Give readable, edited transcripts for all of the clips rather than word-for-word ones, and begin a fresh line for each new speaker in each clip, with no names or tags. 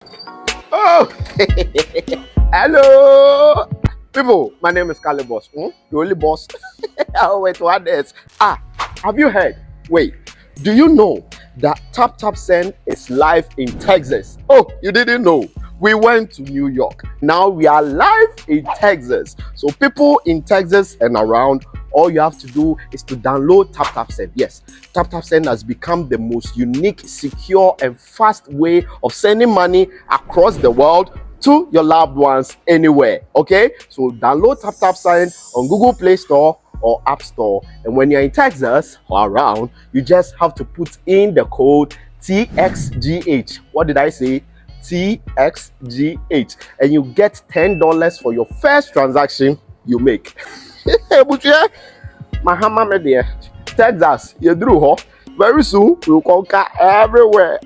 Oh, hello, people. My name is Kale Boss. The only boss. Oh, wait, what else? Have you heard? Wait, do you know that Tap Tap Send is live in Texas? Oh, you didn't know? We went to New York. Now we are live in Texas. So people in Texas and around, all you have to do is to download Tap Tap Send. Yes, Tap Tap Send has become the most unique, secure, and fast way of sending money across the world to your loved ones anywhere. Okay, so download Tap Tap Send on Google Play Store or App Store, and when you're in Texas or around, you just have to put in the code TXGH. What did I say? TXGH, and you get $10 for your first transaction you make. Mahama Media, Texas, you drew, very soon we'll conquer everywhere.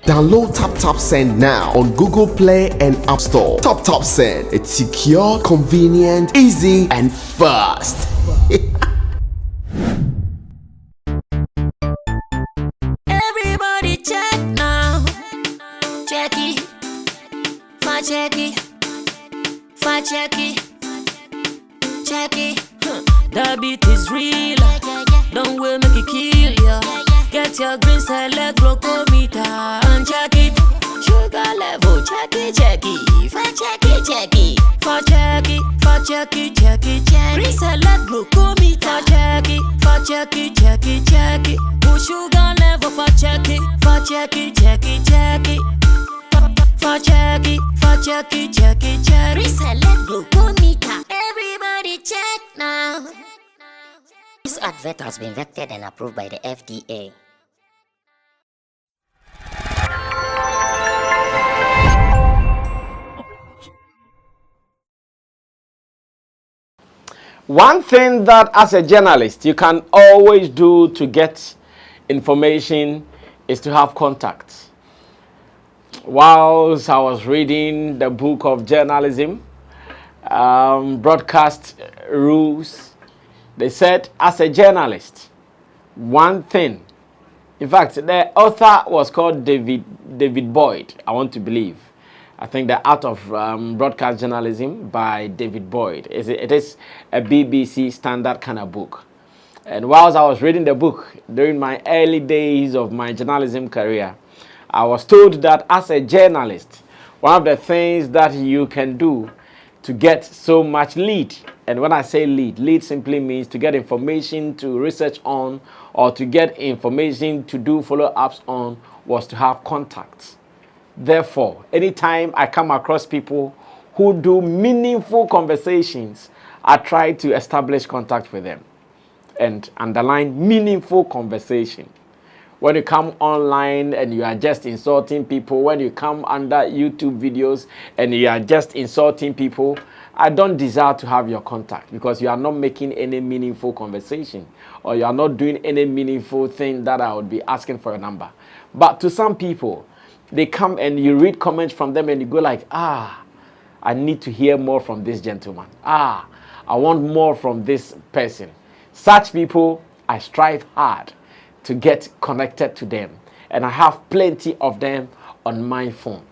Download Tap Tap Send now on Google Play and App Store. Tap Tap Send. It's secure, convenient, easy, and fast.
Everybody check now. Check it. Fa check it. Fa check it. Check it. The beat is real. Don't wait, make it kill ya. Get your green select glucometer and check it. Sugar level, check it, check it. Fa check it, check it. Fa check it, fa check it, check it, check it. Green select glucometer, check it. Fa check it, check it, check it. Put sugar level, fa check it. Fa check it, check it, check it. Fa check it, fa check it, check it, check it. Green select glucometer. Everybody check now. This advert has been vetted and approved by the FDA.
One thing that as a journalist you can always do to get information is to have contacts. Whilst I was reading the book of journalism, broadcast rules, they said as a journalist, one thing, in fact, the author was called David Boyd, I want to believe. I think The Art of Broadcast Journalism by David Boyd. It is a BBC standard kind of book. And whilst I was reading the book during my early days of my journalism career, I was told that as a journalist, one of the things that you can do to get so much lead, and when I say lead simply means to get information to research on or to get information to do follow-ups on, was to have contacts. Therefore, anytime I come across people who do meaningful conversations, I try to establish contact with them and underline meaningful conversation. When you come online and you are just insulting people, when you come under YouTube videos and you are just insulting people, I don't desire to have your contact because you are not making any meaningful conversation or you are not doing any meaningful thing that I would be asking for a number. But to some people, they come and you read comments from them and you go like, I need to hear more from this gentleman. I want more from this person. Such people, I strive hard to get connected to them. And I have plenty of them on my phone.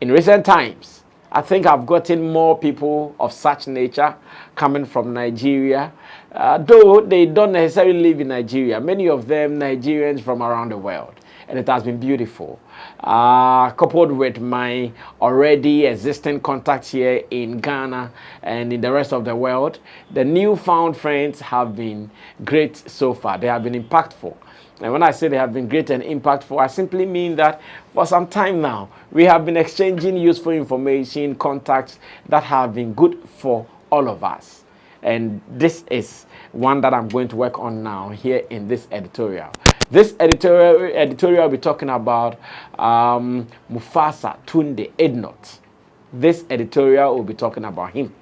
In recent times, I think I've gotten more people of such nature coming from Nigeria, though they don't necessarily live in Nigeria. Many of them Nigerians from around the world. And it has been beautiful. Coupled with my already existing contacts here in Ghana and in the rest of the world, the newfound friends have been great so far. They have been impactful. And when I say they have been great and impactful, I simply mean that for some time now, we have been exchanging useful information, contacts that have been good for all of us. And this is one that I'm going to work on now here in this editorial. This editorial will be talking about Mufasa Tunde Ednut. This editorial will be talking about him,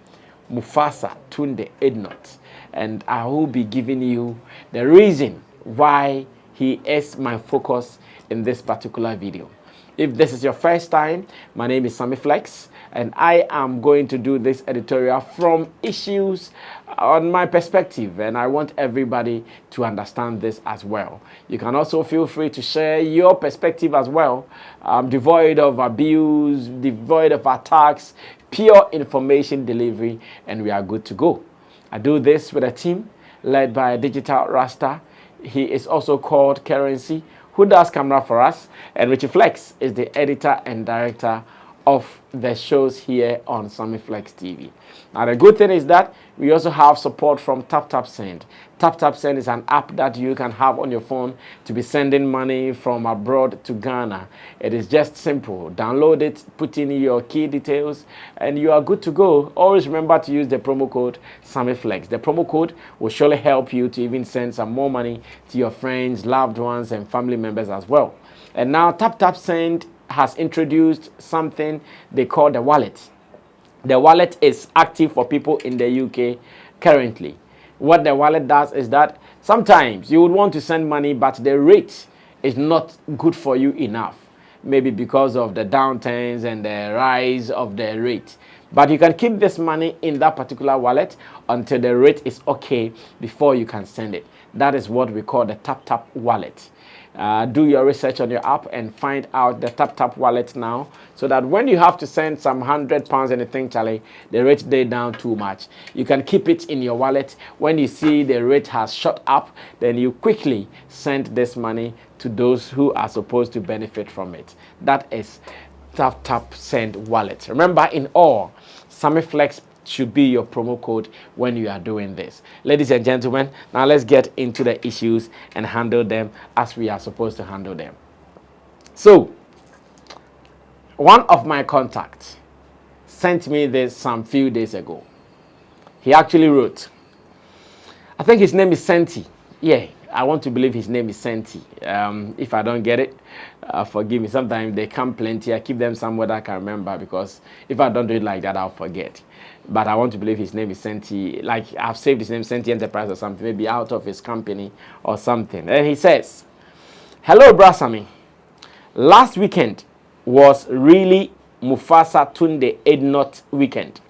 Mufasa Tunde Ednut. And I will be giving you the reason why he is my focus in this particular video. If this is your first time, my name is Sammy Flex. and I am going to do this editorial from issues on my perspective, and I want everybody to understand this as well. You can also feel free to share your perspective as well, devoid of abuse, devoid of attacks, pure information delivery, and we are good to go. I do this with a team led by a Digital Rasta. He is also called Currency, who does camera for us, and Richie Flex is the editor and director of the shows here on Sammy Flex TV. Now the good thing is that we also have support from TapTapSend. TapTapSend is an app that you can have on your phone to be sending money from abroad to Ghana. It is just simple. Download it, put in your key details, and you are good to go. Always remember to use the promo code SammyFlex. The promo code will surely help you to even send some more money to your friends, loved ones, and family members as well. And now TapTapSend has introduced something they call the wallet. The wallet is active for people in the UK currently. What the wallet does is that sometimes you would want to send money, but the rate is not good for you enough. Maybe because of the downturns and the rise of the rate. But you can keep this money in that particular wallet until the rate is okay before you can send it. That is what we call the TapTap wallet. Do your research on your app and find out the TapTap wallet now, so that when you have to send some £100 anything, Charlie, the rate they down too much. You can keep it in your wallet. When you see the rate has shot up, then you quickly send this money to those who are supposed to benefit from it. That is TapTapSend wallet. Remember, in all, SammyFlex should be your promo code when you are doing this. Ladies and gentlemen, now let's get into the issues and handle them as we are supposed to handle them. So, one of my contacts sent me this some few days ago. He actually wrote, I think his name is Senti. Yeah, I want to believe his name is Senti. If I don't get it, forgive me. Sometimes they come plenty. I keep them somewhere that I can remember, because if I don't do it like that, I'll forget. But I want to believe his name is Senti. Like, I've saved his name, Senti Enterprise or something, maybe out of his company or something. And he says, hello, Brasami. Last weekend was really Mufasa Tunde Ednut weekend.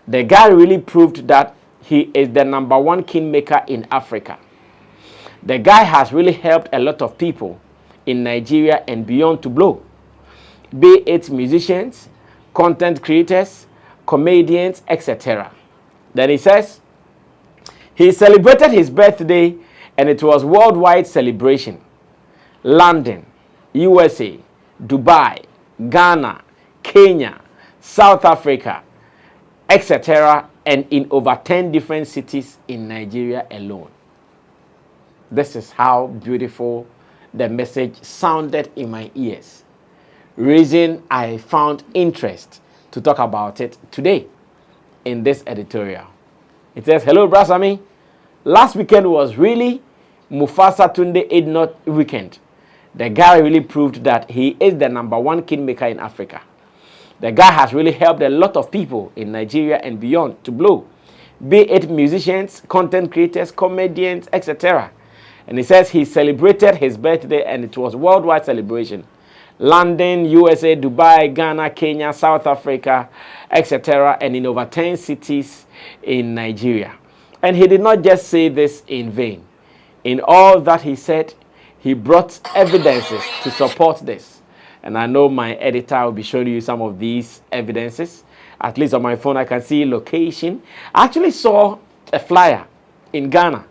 The guy really proved that he is the #1 kingmaker in Africa. The guy has really helped a lot of people in Nigeria and beyond to blow. Be it musicians, content creators, comedians, etc. Then he says, he celebrated his birthday and it was worldwide celebration. London, USA, Dubai, Ghana, Kenya, South Africa, etc. and in over 10 different cities in Nigeria alone. This is how beautiful the message sounded in my ears. Reason I found interest to talk about it today in this editorial. It says, hello, Brasami. Last weekend was really Mufasa Tunde Ednut weekend. The guy really proved that he is the #1 kingmaker in Africa. The guy has really helped a lot of people in Nigeria and beyond to blow. Be it musicians, content creators, comedians, etc. And he says he celebrated his birthday and it was worldwide celebration. London, USA, Dubai, Ghana, Kenya, South Africa, etc. and in over 10 cities in Nigeria. And he did not just say this in vain. In all that he said, he brought evidences to support this. And I know my editor will be showing you some of these evidences. At least on my phone, I can see location. I actually saw a flyer in Ghana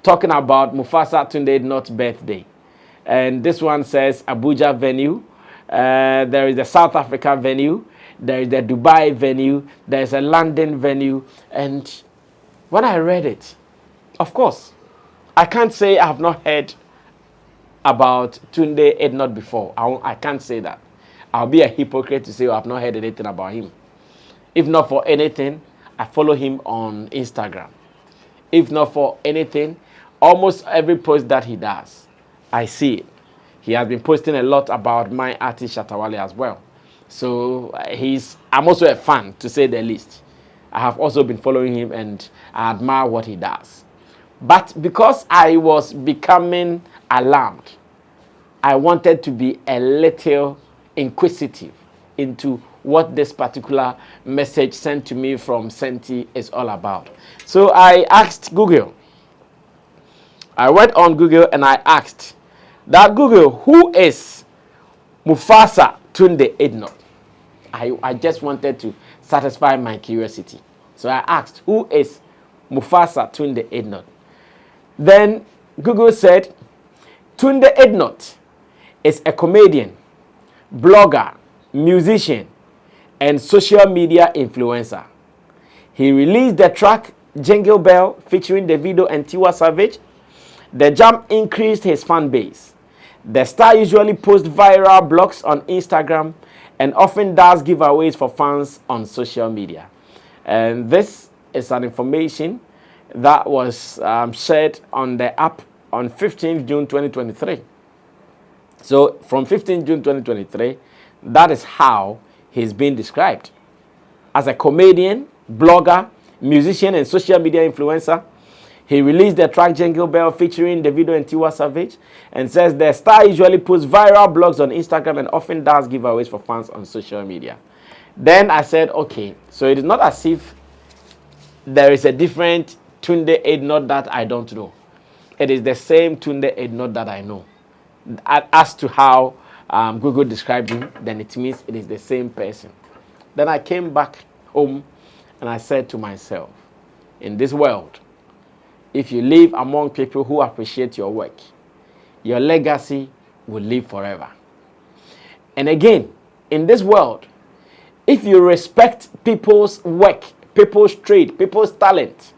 talking about Mufasa Tunde Ednut's birthday. And this one says Abuja venue. There is the South Africa venue. There is the Dubai venue. There is a London venue. And when I read it, of course, I can't say I have not heard about Tunde Ednut before. I can't say that. I'll be a hypocrite to say I have not heard anything about him. If not for anything, I follow him on Instagram. If not for anything, almost every post that he does, I see it. He has been posting a lot about my artist Shatawale as well. So I'm also a fan, to say the least. I have also been following him and I admire what he does. But because I was becoming alarmed, I wanted to be a little inquisitive into what this particular message sent to me from Senti is all about. So I asked Google. I went on Google and I asked that Google, who is Mufasa Tunde Ednut? I just wanted to satisfy my curiosity. So I asked, who is Mufasa Tunde Ednut? Then Google said, Tunde Ednut is a comedian, blogger, musician, and social media influencer. He released the track Jingle Bell featuring Davido and Tiwa Savage. The jam increased his fan base. The star usually posts viral blogs on Instagram and often does giveaways for fans on social media. And this is an information that was shared on the app on 15th June 2023. So from 15th June 2023, that is how he's been described. As a comedian, blogger, musician, and social media influencer, he released the track Jingle Bell featuring Davido and Tiwa Savage and says the star usually posts viral blogs on Instagram and often does giveaways for fans on social media. Then I said, okay, so it is not as if there is a different Tunde Ednut that I don't know. It is the same Tunde Ednut that I know. As to how Google described him, then it means it is the same person. Then I came back home and I said to myself, in this world, if you live among people who appreciate your work, your legacy will live forever. And again, in this world, if you respect people's work, people's trade, people's talent,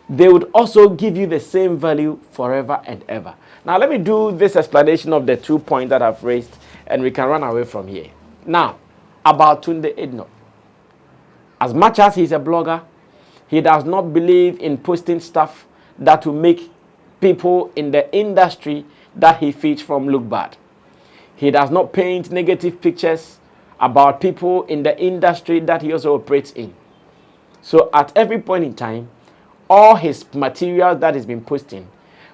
they would also give you the same value forever and ever. Now, let me do this explanation of the 2 points that I've raised, and we can run away from here. Now, about Tunde Ednut. As much as he's a blogger, he does not believe in posting stuff that will make people in the industry that he feeds from look bad. He does not paint negative pictures about people in the industry that he also operates in. So at every point in time, all his materials that he's been posting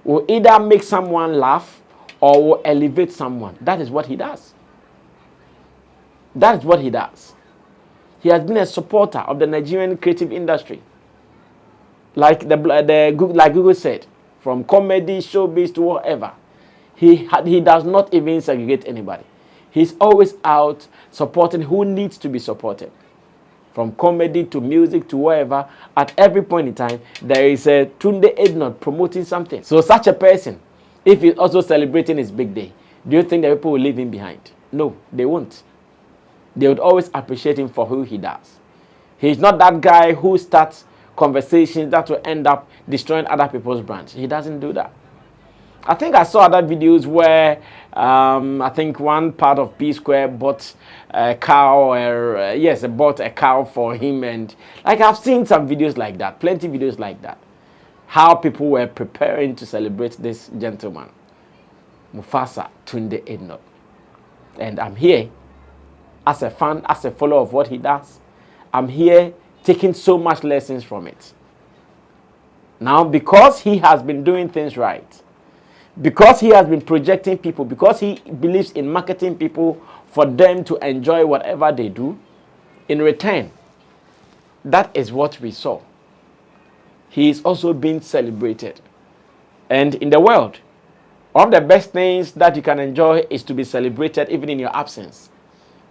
will either make someone laugh or will elevate someone. That is what he does. That is what he does. He has been a supporter of the Nigerian creative industry. Like Google said, from comedy, showbiz to whatever. He does not even segregate anybody. He's always out supporting who needs to be supported. From comedy to music to whatever, at every point in time, there is a Tunde Ednut promoting something. So such a person, if he's also celebrating his big day, do you think that people will leave him behind? No, they won't. They would always appreciate him for who he does. He's not that guy who starts conversations that will end up destroying other people's brands. He doesn't do that. I think I saw other videos where I think one part of P Square bought a cow, bought a cow for him, and like I've seen some videos like that, plenty videos like that. How people were preparing to celebrate this gentleman, Mufasa Tunde Ednut. And I'm here as a fan, as a follower of what he does. I'm here taking so much lessons from it. Now, because he has been doing things right, because he has been projecting people, because he believes in marketing people for them to enjoy whatever they do, in return, that is what we saw. He is also being celebrated. And in the world, one of the best things that you can enjoy is to be celebrated even in your absence.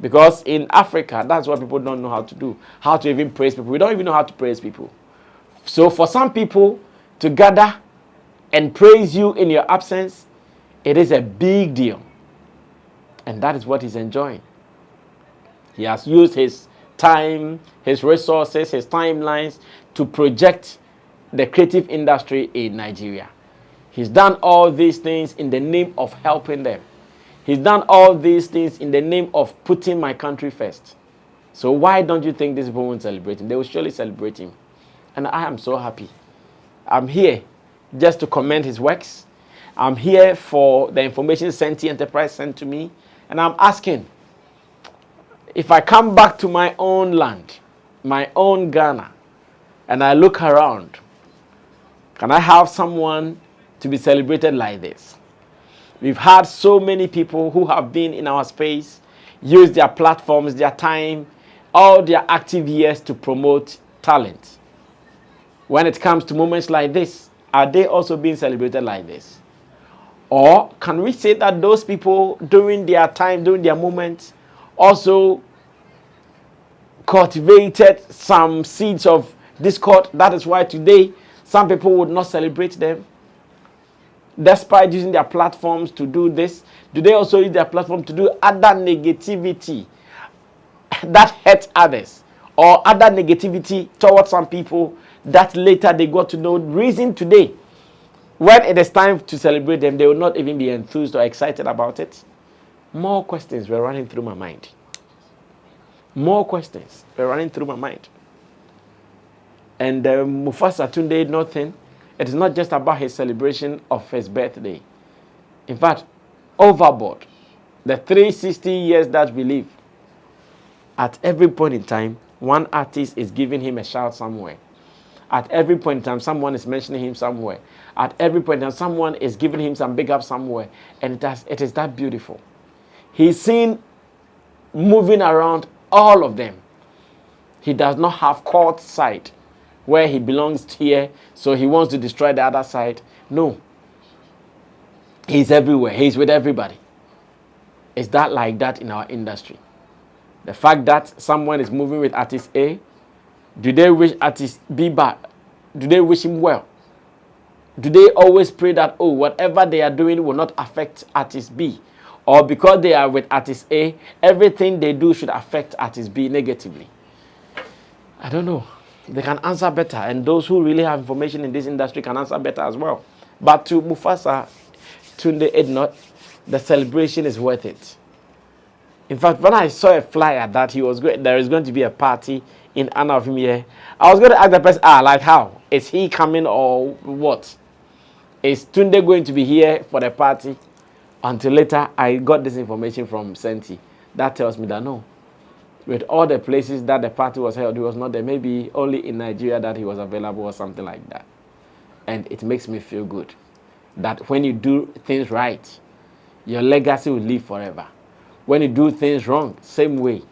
Because in Africa, that's what people don't know how to do. How to even praise people. We don't even know how to praise people. So for some people to gather and praise you in your absence, it is a big deal. And that is what he's enjoying. He has used his time, his resources, his timelines to project the creative industry in Nigeria. He's done all these things in the name of helping them. He's done all these things in the name of putting my country first. So why don't you think these people won't celebrate him? They will surely celebrate him. And I am so happy. I'm here just to commend his works. I'm here for the information Senti Enterprise sent to me. And I'm asking, if I come back to my own land, my own Ghana, and I look around, can I have someone to be celebrated like this? We've had so many people who have been in our space, use their platforms, their time, all their active years to promote talent. When it comes to moments like this, are they also being celebrated like this? Or can we say that those people during their time, during their moments, also cultivated some seeds of discord? That is why today some people would not celebrate them. Despite using their platforms to do this, do they also use their platform to do other negativity that hurt others? Or other negativity towards some people that later they got to know reason today? When it is time to celebrate them, they will not even be enthused or excited about it. More questions were running through my mind. More questions were running through my mind. And Mufasa Tunde, nothing. It is not just about his celebration of his birthday. In fact, overboard, the 360 years that we live, at every point in time, one artist is giving him a shout somewhere. At every point in time, someone is mentioning him somewhere. At every point in time, someone is giving him some big up somewhere. And it is that beautiful. He's seen moving around all of them. He does not have court side where he belongs here, so he wants to destroy the other side. No. He's everywhere. He's with everybody. Is that like that in our industry? The fact that someone is moving with artist A, do they wish artist B bad? Do they wish him well? Do they always pray that, oh, whatever they are doing will not affect artist B? Or because they are with artist A, everything they do should affect artist B negatively? I don't know. They can answer better. And those who really have information in this industry can answer better as well. But to Mufasa, Tunde, Ednut, the celebration is worth it. In fact, when I saw a flyer that there is going to be a party in honor of him here, I was going to ask the person, like how? Is he coming or what? Is Tunde going to be here for the party? Until later, I got this information from Senti. That tells me that no. With all the places that the party was held, he was not there. Maybe only in Nigeria that he was available or something like that. And it makes me feel good that when you do things right, your legacy will live forever. When you do things wrong, same way,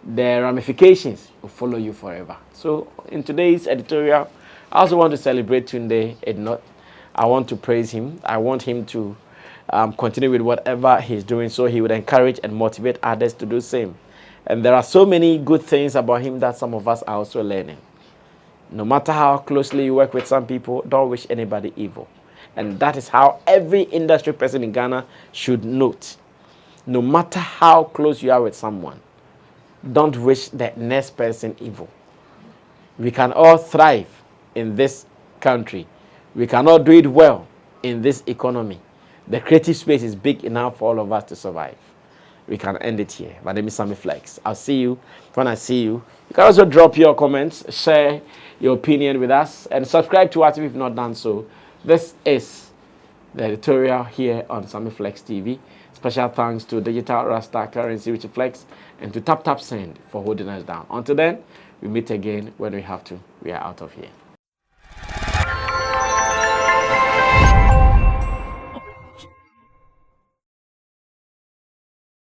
the ramifications will follow you forever. So in today's editorial, I also want to celebrate Tunde Ednut. I want to praise him. I want him to continue with whatever he's doing so he would encourage and motivate others to do the same. And there are so many good things about him that some of us are also learning. No matter how closely you work with some people, don't wish anybody evil. And that is how every industry person in Ghana should note. No matter how close you are with someone, don't wish the next person evil. We can all thrive in this country. We cannot do it well in this economy. The creative space is big enough for all of us to survive. We can end it here. My name is Sammy Flex. I'll see you when I see you. You can also drop your comments, share your opinion with us, and subscribe to us if you've not done so. This is the editorial here on Sammy Flex TV. Special thanks to Digital Rasta Currency Richie Flex and to Tap Tap Send for holding us down. Until then, we meet again when we have to. We are out of here.